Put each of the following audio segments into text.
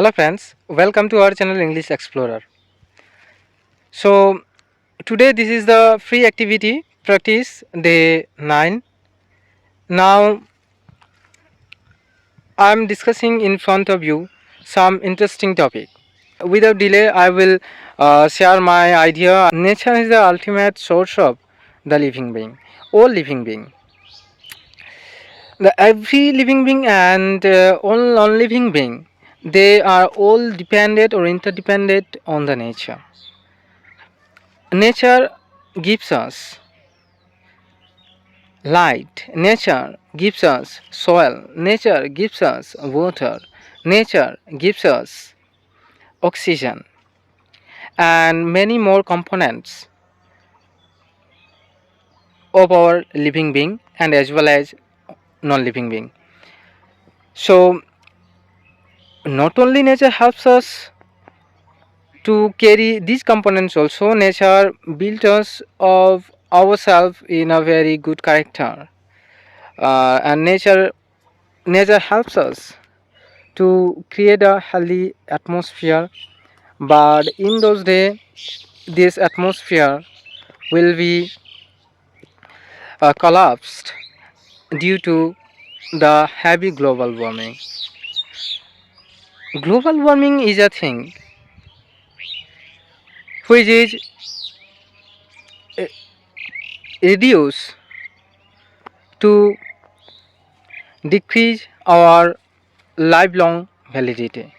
Hello friends, welcome to our channel English Explorer. So today this is the free activity practice day 9. Now I am discussing in front of you some interesting topic. Without delay I will share my idea. Nature is the ultimate source of the living being, all living being. Every living being and all non-living being, they are all dependent or interdependent on the nature. Nature gives us light, nature gives us soil, nature gives us water, nature gives us oxygen, and many more components of our living being and as well as non-living being. So not only nature helps us to carry these components, also nature built us of ourselves in a very good character, and nature helps us to create a healthy atmosphere, but in those days this atmosphere will be collapsed due to the heavy global warming. Global warming is a thing which is uh, reduced to decrease our lifelong validity.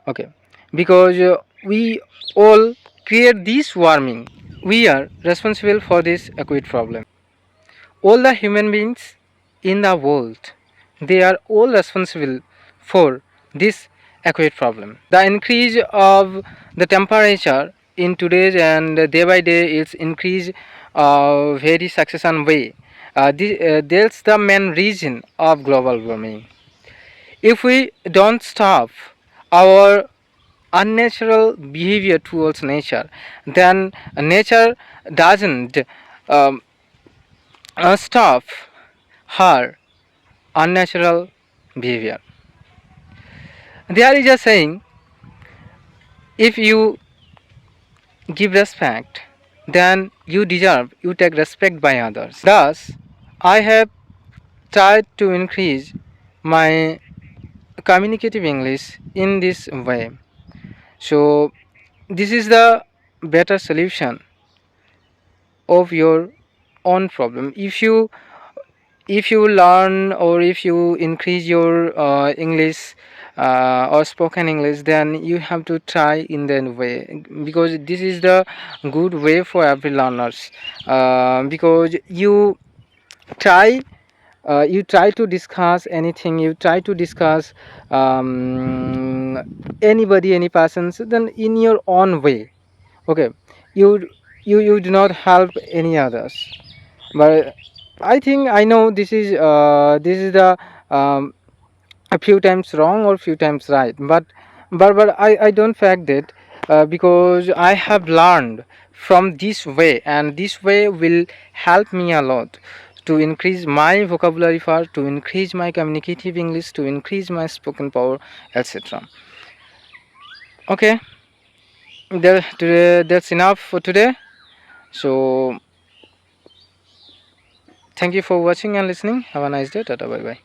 Okay, because we all create this warming, we are responsible for this acute problem. All the human beings in the world, they are all responsible for this acute problem. The increase of the temperature in today's and day by day is increase very succession way. That's the main reason of global warming. If we don't stop our unnatural behavior towards nature, then nature doesn't um, stop her unnatural behavior. There is a saying, if you give respect, then you take respect by others. Thus, I have tried to increase my communicative English in this way. So this is the better solution of your own problem. If you learn or if you increase your English or spoken English, then you have to try in that way, because this is the good way for every learners, because try you try to discuss anything, you try to discuss anybody, any persons, then in your own way. Okay, you you do not help any others. But I think I know this is the a few times wrong or few times right, but I don't fact it, because I have learned from this way, and this way will help me a lot to increase my vocabulary power, to increase my communicative English, to increase my spoken power, etc. Okay, that's enough for today. So thank you for watching and listening. Have a nice day. Tata, bye bye.